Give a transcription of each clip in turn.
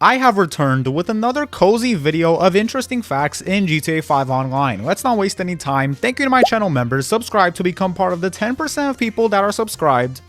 I have returned with another cozy video of interesting facts in GTA 5 Online. Let's not waste any time. Thank you to my channel members. Subscribe to become part of the 10% of people that are subscribed.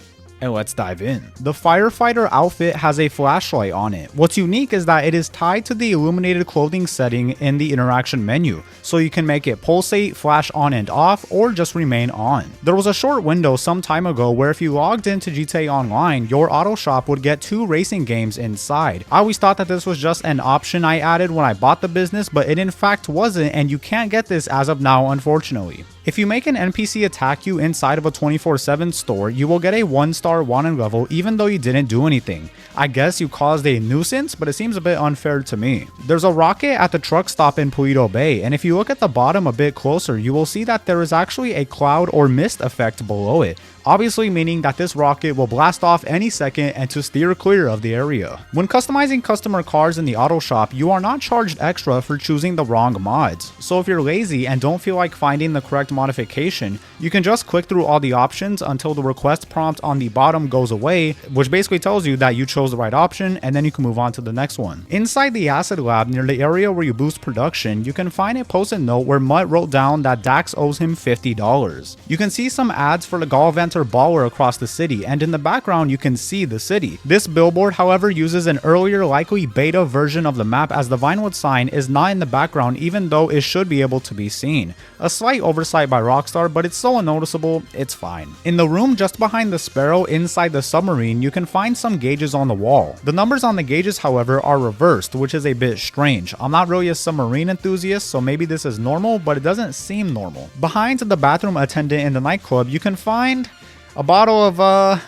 And let's dive in. The Firefighter outfit has a flashlight on it. What's unique is that it is tied to the illuminated clothing setting in the interaction menu, so you can make it pulsate, flash on and off, or just remain on. There was a short window some time ago where if you logged into GTA Online, your auto shop would get 2 racing games inside. I always thought that this was just an option I added when I bought the business, but it in fact wasn't, and you can't get this as of now, unfortunately. If you make an NPC attack you inside of a 24/7 store, you will get a 1-star wanted level even though you didn't do anything. I guess you caused a nuisance, but it seems a bit unfair to me. There's a rocket at the truck stop in Paleto Bay, and if you look at the bottom a bit closer, you will see that there is actually a cloud or mist effect below it, obviously meaning that this rocket will blast off any second and to steer clear of the area. When customizing customer cars in the auto shop, you are not charged extra for choosing the wrong mods. So if you're lazy and don't feel like finding the correct modification, you can just click through all the options until the request prompt on the bottom goes away, which basically tells you that you chose the right option, and then you can move on to the next one. Inside the acid lab near the area where you boost production, you can find a post-it note where Mutt wrote down that Dax owes him $50. You can see some ads for the Galvanter Baller across the city, and in the background you can see the city. This billboard, however, uses an earlier, likely beta version of the map, as the Vinewood sign is not in the background even though it should be able to be seen. A slight oversight by Rockstar, but it's so unnoticeable, it's fine. In the room just behind the Sparrow inside the submarine, you can find some gauges on the wall. The numbers on the gauges, however, are reversed, which is a bit strange. I'm not really a submarine enthusiast, so maybe this is normal, but it doesn't seem normal. Behind the bathroom attendant in the nightclub, you can find a bottle of,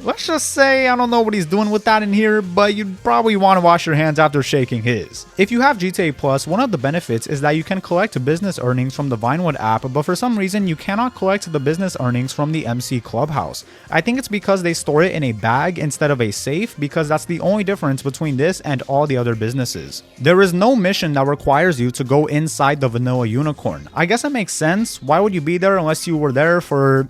let's just say, I don't know what he's doing with that in here, but you'd probably want to wash your hands after shaking his. If you have GTA Plus, one of the benefits is that you can collect business earnings from the Vinewood app, but for some reason you cannot collect the business earnings from the MC Clubhouse. I think it's because they store it in a bag instead of a safe, because that's the only difference between this and all the other businesses. There is no mission that requires you to go inside the Vanilla Unicorn. I guess it makes sense. Why would you be there unless you were there for,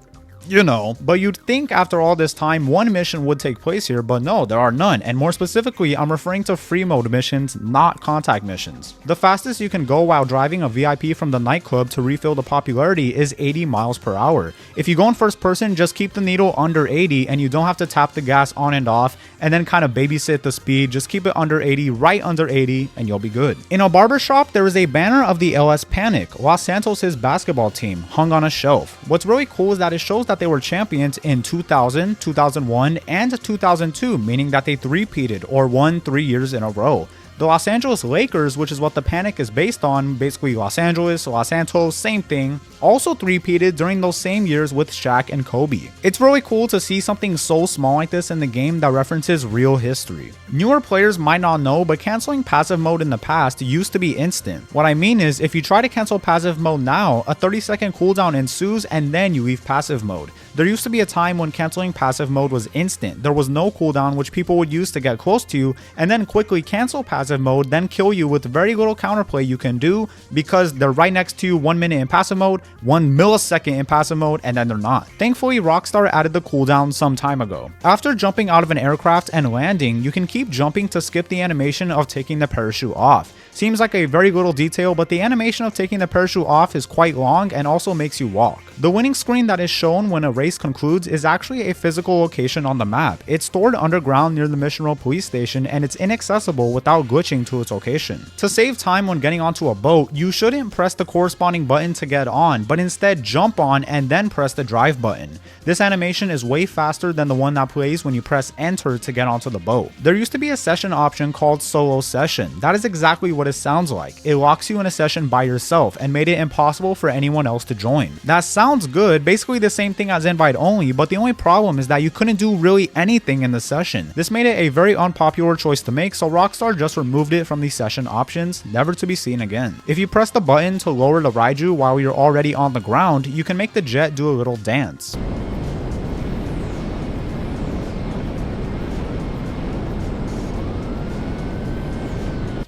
you know, but you'd think after all this time one mission would take place here, but no, there are none, and more specifically I'm referring to free mode missions, not contact missions. The fastest you can go while driving a VIP from the nightclub to refill the popularity is 80 miles per hour. If you go in first person, just keep the needle under 80 and you don't have to tap the gas on and off and then kind of babysit the speed. Just keep it under 80, right under 80, and you'll be good. In a barbershop, there is a banner of the LS Panic, Los Santos' basketball team, hung on a shelf. What's really cool is that it shows that they were champions in 2000, 2001, and 2002, meaning that they three-peated or won 3 years in a row. The Los Angeles Lakers, which is what the Panic is based on, basically Los Angeles, Los Santos, same thing, also three-peated during those same years with Shaq and Kobe. It's really cool to see something so small like this in the game that references real history. Newer players might not know, but canceling passive mode in the past used to be instant. What I mean is, if you try to cancel passive mode now, a 30-second cooldown ensues and then you leave passive mode. There used to be a time when canceling passive mode was instant. There was no cooldown, which people would use to get close to you and then quickly cancel passive mode, then kill you with very little counterplay you can do, because they're right next to you 1 minute in passive mode, 1 millisecond in passive mode, and then they're not. Thankfully, Rockstar added the cooldown some time ago. After jumping out of an aircraft and landing, you can keep jumping to skip the animation of taking the parachute off. Seems like a very little detail, but the animation of taking the parachute off is quite long and also makes you walk. The winning screen that is shown when a race concludes is actually a physical location on the map. It's stored underground near the Mission Row police station, and it's inaccessible without glitching to its location. To save time when getting onto a boat, you shouldn't press the corresponding button to get on, but instead jump on and then press the drive button. This animation is way faster than the one that plays when you press enter to get onto the boat. There used to be a session option called solo session. That is exactly what it sounds like. It locks you in a session by yourself and made it impossible for anyone else to join. That sounds good, basically the same thing as invite only, but the only problem is that you couldn't do really anything in the session. This made it a very unpopular choice to make, so Rockstar just removed it from the session options, never to be seen again. If you press the button to lower the Raiju while you're already on the ground, you can make the jet do a little dance.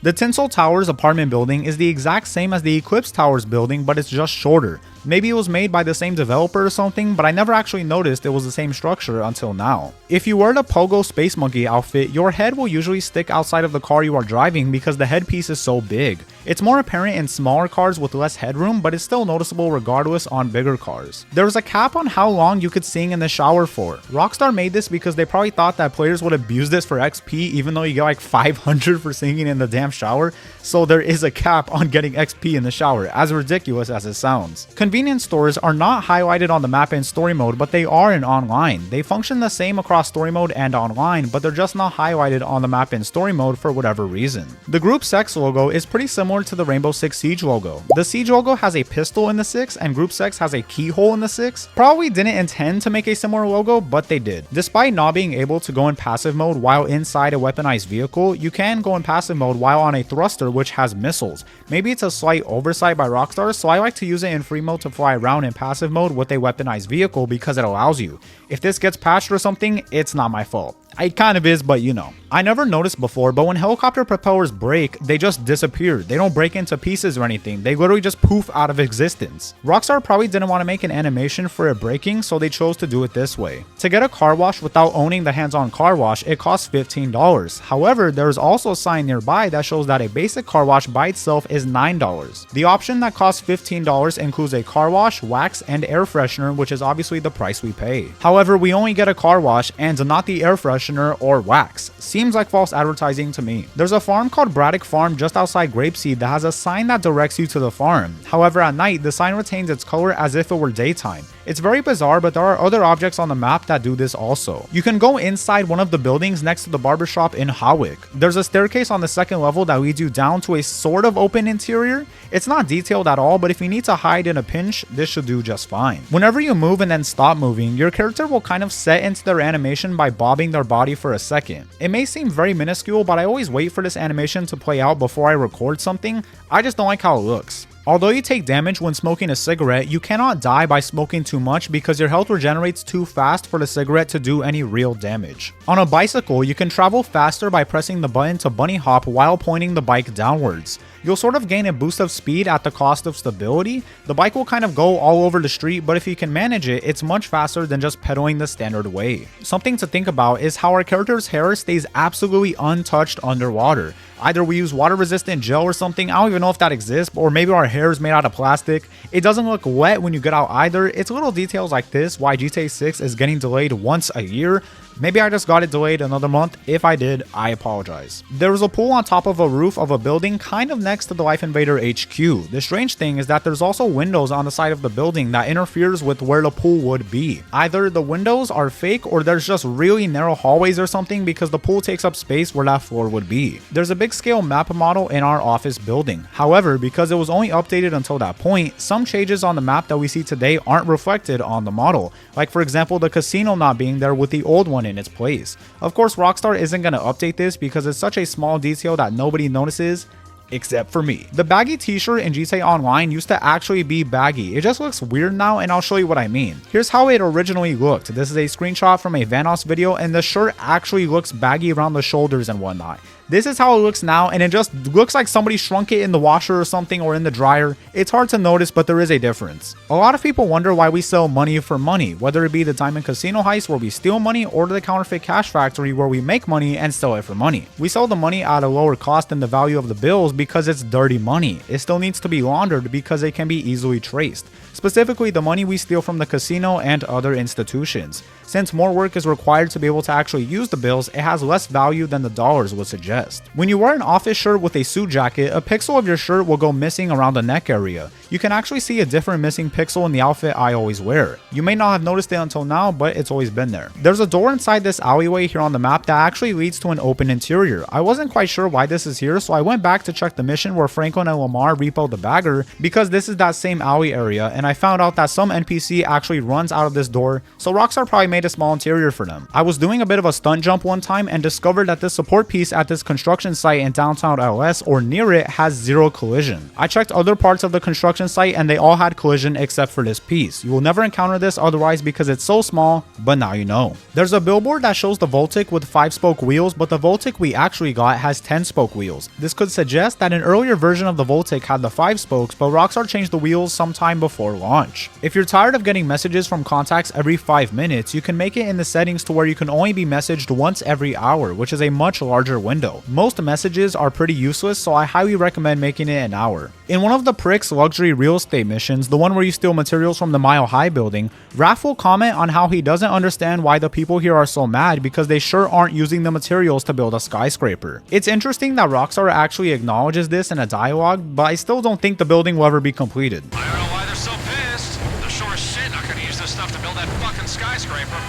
The Tinsel Towers apartment building is the exact same as the Eclipse Towers building, but it's just shorter. Maybe it was made by the same developer or something, but I never actually noticed it was the same structure until now. If you wear the Pogo Space Monkey outfit, your head will usually stick outside of the car you are driving because the headpiece is so big. It's more apparent in smaller cars with less headroom, but it's still noticeable regardless on bigger cars. There was a cap on how long you could sing in the shower for. Rockstar made this because they probably thought that players would abuse this for XP, even though you get like 500 for singing in the damn shower. So there is a cap on getting XP in the shower, as ridiculous as it sounds. Convenience stores are not highlighted on the map in story mode, but they are in online. They function the same across story mode and online, but they're just not highlighted on the map in story mode for whatever reason. The Group 6 logo is pretty similar to the Rainbow Six Siege logo. The Siege logo has a pistol in the 6 and Group 6 has a keyhole in the 6. Probably didn't intend to make a similar logo, but they did. Despite not being able to go in passive mode while inside a weaponized vehicle, you can go in passive mode while on a thruster which has missiles. Maybe it's a slight oversight by Rockstar, so I like to use it in free mode to fly around in passive mode with a weaponized vehicle because it allows you. If this gets patched or something, it's not my fault. It kind of is, but you know. I never noticed before, but when helicopter propellers break, they just disappear. They don't break into pieces or anything. They literally just poof out of existence. Rockstar probably didn't want to make an animation for it breaking, so they chose to do it this way. To get a car wash without owning the hands-on car wash, it costs $15. However, there is also a sign nearby that shows that a basic car wash by itself is $9. The option that costs $15 includes a car wash, wax, and air freshener, which is obviously the price we pay. However, we only get a car wash and not the air freshener or wax. Seems like false advertising to me. There's a farm called Braddock Farm just outside Grapeseed that has a sign that directs you to the farm. However, at night, the sign retains its color as if it were daytime. It's very bizarre, but there are other objects on the map that do this also. You can go inside one of the buildings next to the barbershop in Hawick. There's a staircase on the second level that leads you down to a sort of open interior. It's not detailed at all, but if you need to hide in a pinch, this should do just fine. Whenever you move and then stop moving, your character will kind of set into their animation by bobbing their body for a second. It may seem very minuscule, but I always wait for this animation to play out before I record something. I just don't like how it looks. Although you take damage when smoking a cigarette, you cannot die by smoking too much because your health regenerates too fast for the cigarette to do any real damage. On a bicycle, you can travel faster by pressing the button to bunny hop while pointing the bike downwards. You'll sort of gain a boost of speed at the cost of stability. The bike will kind of go all over the street, but if you can manage it, it's much faster than just pedaling the standard way. Something to think about is how our character's hair stays absolutely untouched underwater. Either we use water resistant gel or something, I don't even know if that exists, or maybe our hair is made out of plastic. It doesn't look wet when you get out either. It's little details like this why GTA 6 is getting delayed once a year. Maybe I just got it delayed another month. If I did, I apologize. There was a pool on top of a roof of a building kind of next to the Life Invader HQ. The strange thing is that there's also windows on the side of the building that interferes with where the pool would be. Either the windows are fake or there's just really narrow hallways or something because the pool takes up space where that floor would be. There's a big scale map model in our office building. However, because it was only updated until that point, some changes on the map that we see today aren't reflected on the model. Like for example, the casino not being there with the old one in its place. Of course, Rockstar isn't going to update this because it's such a small detail that nobody notices, except for me. The baggy t-shirt in GTA Online used to actually be baggy. It just looks weird now, and I'll show you what I mean. Here's how it originally looked. This is a screenshot from a Vanoss video, and the shirt actually looks baggy around the shoulders and whatnot. This is how it looks now, and it just looks like somebody shrunk it in the washer or something, or in the dryer. It's hard to notice, but there is a difference. A lot of people wonder why we sell money for money, whether it be the Diamond Casino heist where we steal money, or the Counterfeit Cash Factory where we make money and sell it for money. We sell the money at a lower cost than the value of the bills because it's dirty money. It still needs to be laundered because it can be easily traced. Specifically, the money we steal from the casino and other institutions. Since more work is required to be able to actually use the bills, it has less value than the dollars would suggest. When you wear an office shirt with a suit jacket, a pixel of your shirt will go missing around the neck area. You can actually see a different missing pixel in the outfit I always wear. You may not have noticed it until now, but it's always been there. There's a door inside this alleyway here on the map that actually leads to an open interior. I wasn't quite sure why this is here, so I went back to check the mission where Franklin and Lamar repoed the bagger because this is that same alley area, and I found out that some NPC actually runs out of this door, so Rockstar probably made a small interior for them. I was doing a bit of a stunt jump one time and discovered that this support piece at this construction site in downtown LS or near it has zero collision. I checked other parts of the construction construction site and they all had collision except for this piece. You will never encounter this otherwise because it's so small, but now you know. There's a billboard that shows the Voltic with 5-spoke wheels, but the Voltic we actually got has 10-spoke wheels. This could suggest that an earlier version of the Voltic had the 5 spokes, but Rockstar changed the wheels sometime before launch. If you're tired of getting messages from contacts every 5 minutes, you can make it in the settings to where you can only be messaged once every hour, which is a much larger window. Most messages are pretty useless, so I highly recommend making it an hour. In one of the Prick's luxury real estate missions, the one where you steal materials from the Mile High building, Raph will comment on how he doesn't understand why the people here are so mad because they sure aren't using the materials to build a skyscraper. It's interesting that Rockstar actually acknowledges this in a dialogue, but I still don't think the building will ever be completed. I don't know why they're so pissed. They're sure as shit not gonna use this stuff to build that fucking skyscraper.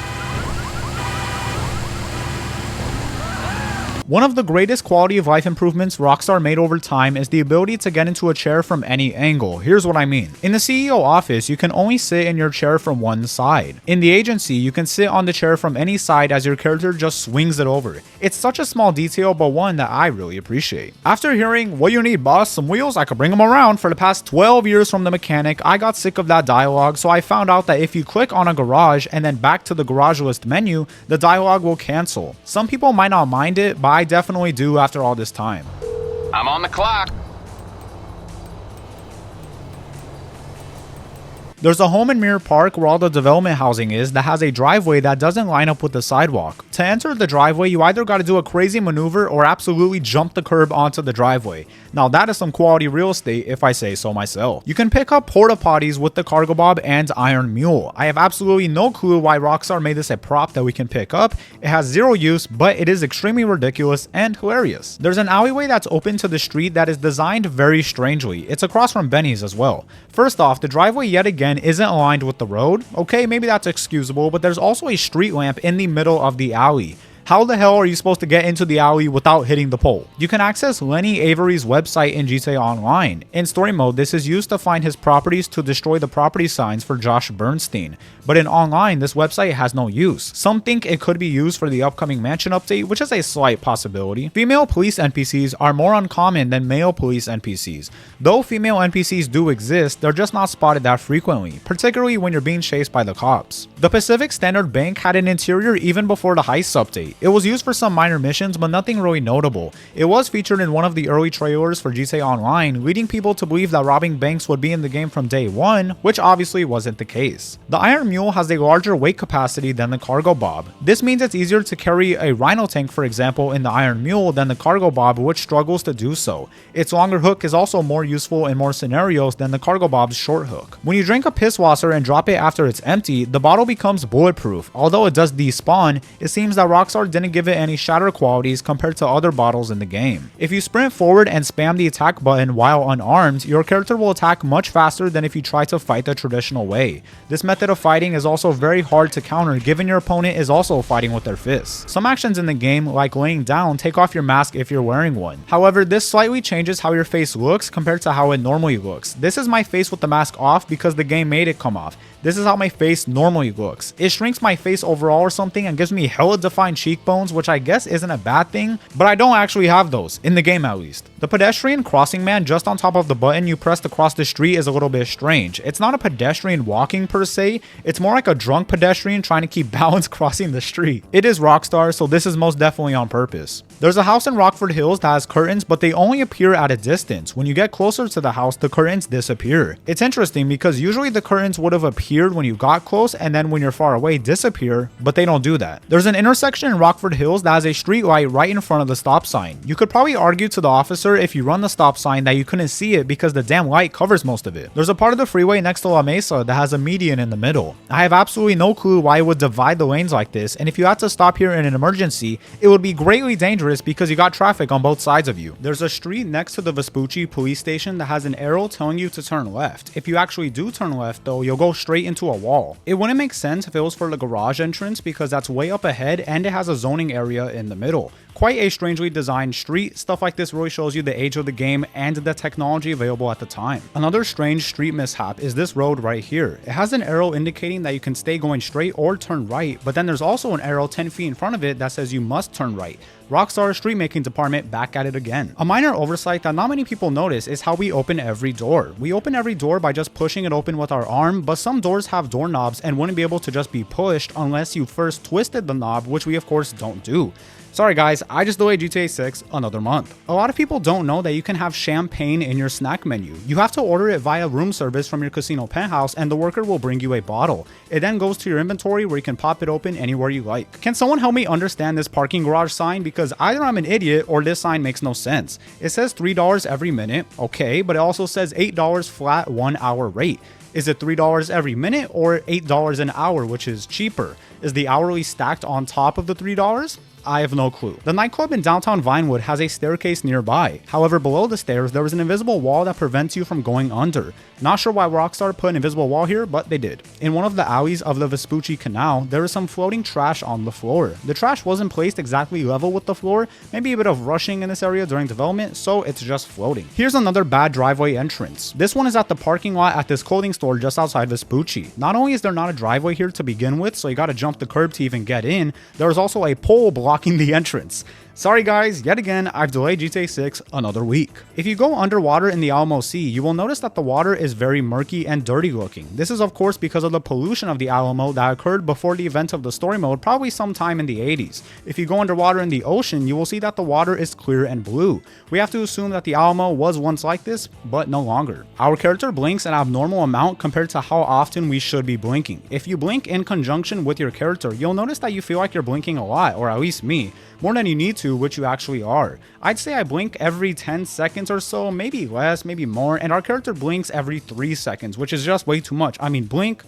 One of the greatest quality of life improvements Rockstar made over time is the ability to get into a chair from any angle. Here's what I mean. In the CEO office, you can only sit in your chair from one side. In the agency, you can sit on the chair from any side as your character just swings it over. It's such a small detail, but one that I really appreciate. After hearing, "What you need, boss? Some wheels? I could bring them around," for the past 12 years from the mechanic, I got sick of that dialogue, so I found out that if you click on a garage and then back to the garage list menu, the dialogue will cancel. Some people might not mind it, but I definitely do after all this time. I'm on the clock. There's a home in Mirror Park where all the development housing is that has a driveway that doesn't line up with the sidewalk. To enter the driveway, you either gotta do a crazy maneuver or absolutely jump the curb onto the driveway. Now that is some quality real estate if I say so myself. You can pick up porta potties with the Cargobob and Iron Mule. I have absolutely no clue why Rockstar made this a prop that we can pick up. It has zero use, but it is extremely ridiculous and hilarious. There's an alleyway that's open to the street that is designed very strangely. It's across from Benny's as well. First off, the driveway yet again isn't aligned with the road. Okay, maybe that's excusable, but there's also a street lamp in the middle of the alley. How the hell are you supposed to get into the alley without hitting the pole? You can access Lenny Avery's website in GTA Online. In story mode, this is used to find his properties to destroy the property signs for Josh Bernstein. But in online, this website has no use. Some think it could be used for the upcoming mansion update, which is a slight possibility. Female police NPCs are more uncommon than male police NPCs. Though female NPCs do exist, they're just not spotted that frequently, particularly when you're being chased by the cops. The Pacific Standard Bank had an interior even before the heist update. It was used for some minor missions, but nothing really notable. It was featured in one of the early trailers for GTA Online, leading people to believe that robbing banks would be in the game from day one, which obviously wasn't the case. The Iron Mule has a larger weight capacity than the Cargobob. This means it's easier to carry a Rhino tank, for example, in the Iron Mule than the Cargobob, which struggles to do so. Its longer hook is also more useful in more scenarios than the Cargobob's short hook. When you drink a piss wasser and drop it after it's empty, the bottle becomes bulletproof. Although it does despawn, it seems that Rockstar didn't give it any shatter qualities compared to other bottles in the game. If you sprint forward and spam the attack button while unarmed, your character will attack much faster than if you try to fight the traditional way. This method of fighting is also very hard to counter given your opponent is also fighting with their fists. Some actions in the game, like laying down, take off your mask if you're wearing one. However, this slightly changes how your face looks compared to how it normally looks. This is my face with the mask off because the game made it come off. This is how my face normally looks. It shrinks my face overall or something and gives me hella defined cheekbones, which I guess isn't a bad thing, but I don't actually have those, in the game at least. The pedestrian crossing man just on top of the button you press to cross the street is a little bit strange. It's not a pedestrian walking per se, it's more like a drunk pedestrian trying to keep balance crossing the street. It is Rockstar, so this is most definitely on purpose. There's a house in Rockford Hills that has curtains, but they only appear at a distance. When you get closer to the house, the curtains disappear. It's interesting because usually the curtains would have appeared when you got close and then when you're far away disappear, but they don't do that. There's an intersection in Rockford Hills that has a street light right in front of the stop sign. You could probably argue to the officer if you run the stop sign that you couldn't see it because the damn light covers most of it. There's a part of the freeway next to La Mesa that has a median in the middle. I have absolutely no clue why it would divide the lanes like this, and if you had to stop here in an emergency, it would be greatly dangerous because you got traffic on both sides of you. There's a street next to the Vespucci police station that has an arrow telling you to turn left. If you actually do turn left though, you'll go straight into a wall. It wouldn't make sense if it was for the garage entrance because that's way up ahead and it has a zoning area in the middle. Quite a strangely designed street. Stuff like this really shows you the age of the game and the technology available at the time. Another strange street mishap is this road right here. It has an arrow indicating that you can stay going straight or turn right, but then there's also an arrow 10 feet in front of it that says you must turn right. Rockstar street making department back at it again. A minor oversight that not many people notice is how we open every door. We open every door by just pushing it open with our arm, but some doors have doorknobs and wouldn't be able to just be pushed unless you first twisted the knob, which we of course don't do. Sorry guys, I just delayed GTA 6 another month. A lot of people don't know that you can have champagne in your snack menu. You have to order it via room service from your casino penthouse and the worker will bring you a bottle. It then goes to your inventory where you can pop it open anywhere you like. Can someone help me understand this parking garage sign? Because either I'm an idiot or this sign makes no sense. It says $3 every minute, okay, but it also says $8 flat 1 hour rate. Is it $3 every minute or $8 an hour, which is cheaper? Is the hourly stacked on top of the $3? I have no clue. The nightclub in downtown Vinewood has a staircase nearby. However, below the stairs, there is an invisible wall that prevents you from going under. Not sure why Rockstar put an invisible wall here, but they did. In one of the alleys of the Vespucci Canal, there is some floating trash on the floor. The trash wasn't placed exactly level with the floor, maybe a bit of rushing in this area during development, so it's just floating. Here's another bad driveway entrance. This one is at the parking lot at this clothing store just outside Vespucci. Not only is there not a driveway here to begin with, so you gotta jump the curb to even get in, there is also a pole blocking the entrance. Sorry guys, yet again, I've delayed GTA 6 another week. If you go underwater in the Alamo Sea, you will notice that the water is very murky and dirty looking. This is of course because of the pollution of the Alamo that occurred before the event of the story mode, probably sometime in the 80s. If you go underwater in the ocean, you will see that the water is clear and blue. We have to assume that the Alamo was once like this, but no longer. Our character blinks an abnormal amount compared to how often we should be blinking. If you blink in conjunction with your character, you'll notice that you feel like you're blinking a lot, or at least me. More than you need to, which you actually are. I'd say I blink every 10 seconds or so, maybe less, maybe more, and our character blinks every 3 seconds, which is just way too much. I mean, blink,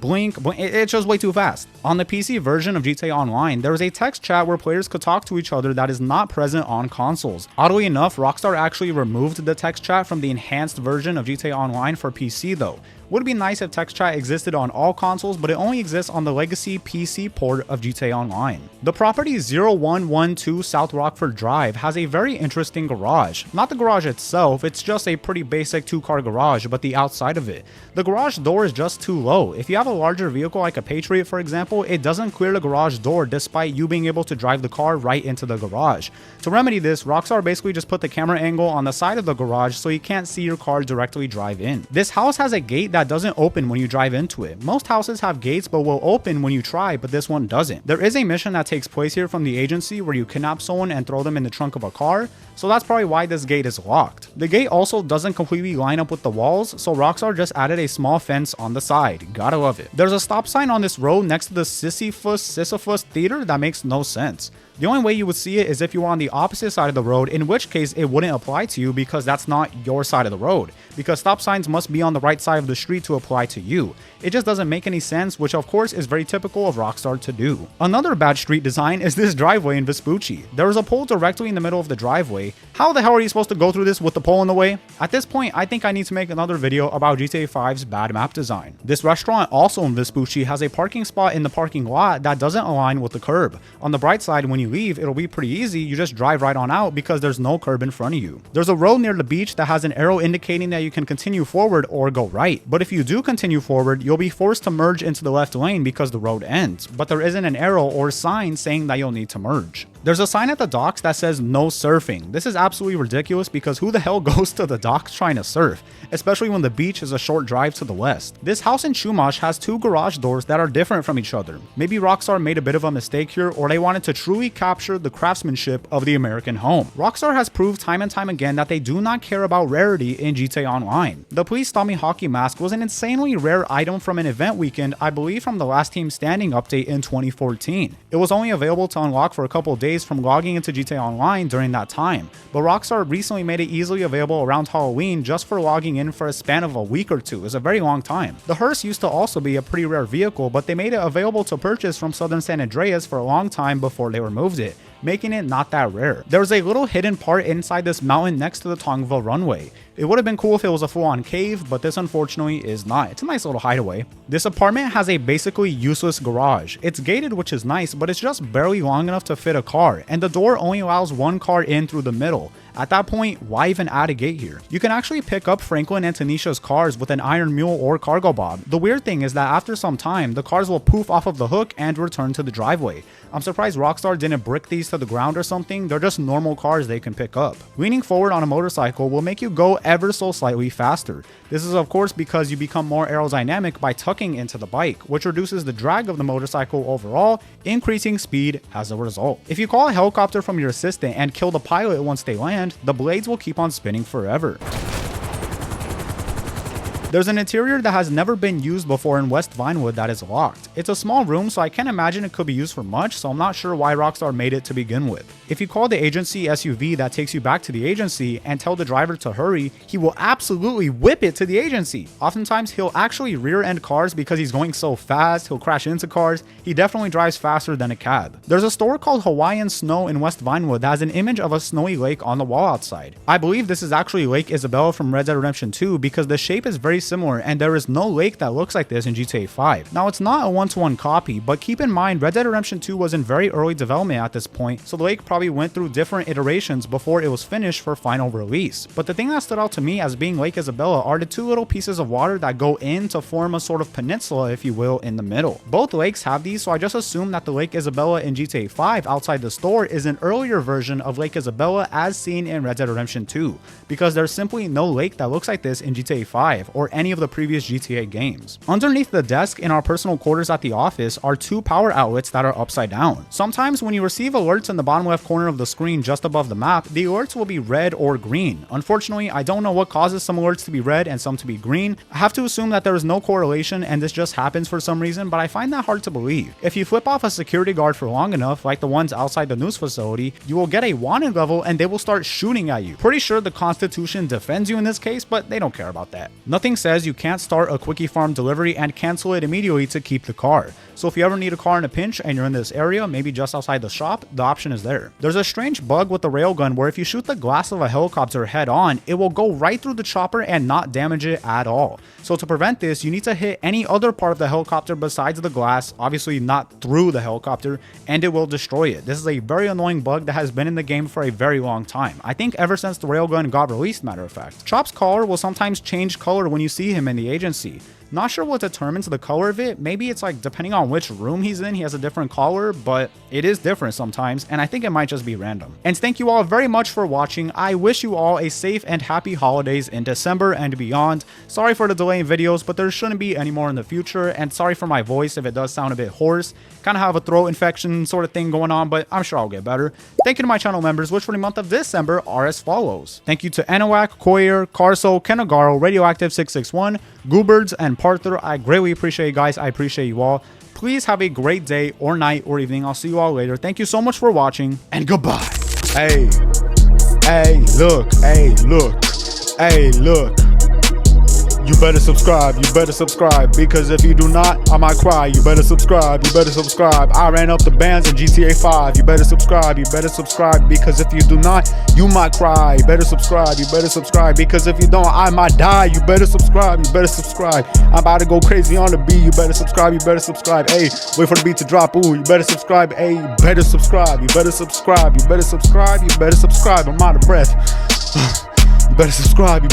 it's just way too fast. On the PC version of GTA Online, there is a text chat where players could talk to each other that is not present on consoles. Oddly enough, Rockstar actually removed the text chat from the enhanced version of GTA Online for PC though. Would be nice if text chat existed on all consoles, but it only exists on the legacy PC port of GTA Online. The property 0112 South Rockford Drive has a very interesting garage. Not the garage itself, it's just a pretty basic 2-car garage, but the outside of it. The garage door is just too low. If you have a larger vehicle like a Patriot for example, it doesn't clear the garage door despite you being able to drive the car right into the garage. To remedy this, Rockstar basically just put the camera angle on the side of the garage so you can't see your car directly drive in. This house has a gate that doesn't open when you drive into it. Most houses have gates but will open when you try, but this one doesn't. There is a mission that takes place here from the agency where you kidnap someone and throw them in the trunk of a car, so that's probably why this gate is locked. The gate also doesn't completely line up with the walls, so Rockstar just added a small fence on the side. Gotta love it. There's a stop sign on this road next to the Sisyphus Theater that makes no sense. The only way you would see it is if you were on the opposite side of the road, in which case it wouldn't apply to you because that's not your side of the road, because stop signs must be on the right side of the street to apply to you. It just doesn't make any sense, which of course is very typical of Rockstar to do. Another bad street design is this driveway in Vespucci. There is a pole directly in the middle of the driveway. How the hell are you supposed to go through this with the pole in the way? At this point, I think I need to make another video about GTA 5's bad map design. This restaurant also in Vespucci has a parking spot in the parking lot that doesn't align with the curb. On the bright side, when you leave, it'll be pretty easy. You just drive right on out because there's no curb in front of you. There's a road near the beach that has an arrow indicating that you can continue forward or go right. But if you do continue forward, you'll be forced to merge into the left lane because the road ends. But there isn't an arrow or sign saying that you'll need to merge. There's a sign at the docks that says no surfing. This is absolutely ridiculous because who the hell goes to the docks trying to surf, especially when the beach is a short drive to the west. This house in Chumash has 2 garage doors that are different from each other. Maybe Rockstar made a bit of a mistake here, or they wanted to truly capture the craftsmanship of the American home. Rockstar has proved time and time again that they do not care about rarity in GTA Online. The Please Stop Me hockey mask was an insanely rare item from an event weekend, I believe from the Last Team Standing update in 2014. It was only available to unlock for a couple of days from logging into GTA Online during that time, but Rockstar recently made it easily available around Halloween just for logging in for a span of a week or two. It's a very long time. The hearse used to also be a pretty rare vehicle, but they made it available to purchase from Southern San Andreas for a long time before they removed it. making it not that rare. There's a little hidden part inside this mountain next to the Tongva runway. It would have been cool if it was a full-on cave, but this unfortunately is not. It's a nice little hideaway. This apartment has a basically useless garage. It's gated, which is nice, but it's just barely long enough to fit a car, and the door only allows one car in through the middle. At that point, why even add a gate here? You can actually pick up Franklin and Tanisha's cars with an Iron Mule or Cargobob. The weird thing is that after some time, the cars will poof off of the hook and return to the driveway. I'm surprised Rockstar didn't brick these to the ground or something. They're just normal cars they can pick up. Leaning forward on a motorcycle will make you go ever so slightly faster. This is of course because you become more aerodynamic by tucking into the bike, which reduces the drag of the motorcycle overall, increasing speed as a result. If you call a helicopter from your assistant and kill the pilot once they land, the blades will keep on spinning forever. There's an interior that has never been used before in West Vinewood that is locked. It's a small room, so I can't imagine it could be used for much, so I'm not sure why Rockstar made it to begin with. If you call the agency SUV that takes you back to the agency and tell the driver to hurry, he will absolutely whip it to the agency. Oftentimes, he'll actually rear-end cars because he's going so fast, he'll crash into cars. He definitely drives faster than a cab. There's a store called Hawaiian Snow in West Vinewood that has an image of a snowy lake on the wall outside. I believe this is actually Lake Isabella from Red Dead Redemption 2 because the shape is very similar and there is no lake that looks like this in GTA 5. Now it's not a one-to-one copy, but keep in mind Red Dead Redemption 2 was in very early development at this point, so the lake probably went through different iterations before it was finished for final release. But the thing that stood out to me as being Lake Isabella are the two little pieces of water that go in to form a sort of peninsula, if you will, in the middle. Both lakes have these, so I just assume that the Lake Isabella in GTA 5 outside the store is an earlier version of Lake Isabella as seen in Red Dead Redemption 2, because there's simply no lake that looks like this in GTA 5 or any of the previous GTA games. Underneath the desk in our personal quarters at the office are two power outlets that are upside down. Sometimes when you receive alerts in the bottom left corner of the screen just above the map, the alerts will be red or green. Unfortunately, I don't know what causes some alerts to be red and some to be green. I have to assume that there is no correlation and this just happens for some reason, but I find that hard to believe. If you flip off a security guard for long enough, like the ones outside the news facility, you will get a wanted level and they will start shooting at you. Pretty sure the Constitution defends you in this case, but they don't care about that. Nothing says you can't start a quickie farm delivery and cancel it immediately to keep the car. So if you ever need a car in a pinch and you're in this area, maybe just outside the shop, the option is there. There's a strange bug with the railgun where if you shoot the glass of a helicopter head on, it will go right through the chopper and not damage it at all. So to prevent this, you need to hit any other part of the helicopter besides the glass, obviously not through the helicopter, and it will destroy it. This is a very annoying bug that has been in the game for a very long time. I think ever since the railgun got released, matter of fact. Chop's collar will sometimes change color when you see him in the agency. Not sure what determines the color of it. Maybe it's like depending on which room he's in, he has a different color, but it is different sometimes, and I think it might just be random. And thank you all very much for watching. I wish you all a safe and happy holidays in December and beyond. Sorry for the delay in videos, but there shouldn't be any more in the future, and sorry for my voice if it does sound a bit hoarse. Kind of have a throat infection sort of thing going on, but I'm sure I'll get better. Thank you to my channel members, which for the month of December are as follows. Thank you to Anawack, KOIAER, Karso, Agaro, Radioactive 661, GooBirdz, and PAARTHUR. I greatly appreciate you guys. I appreciate you all. Please have a great day or night or evening. I'll see you all later. Thank you so much for watching, and goodbye. Hey, hey, look, hey, look, hey, look. You better subscribe, because if you do not, I might cry. You better subscribe, I ran up the bands in GTA 5. You better subscribe, because if you do not, you might cry. You better subscribe, because if you don't, I might die. You better subscribe, I'm about to go crazy on the beat. You better subscribe, hey, wait for the beat to drop, ooh, you better subscribe, hey, you better subscribe, I'm out of breath. You better subscribe,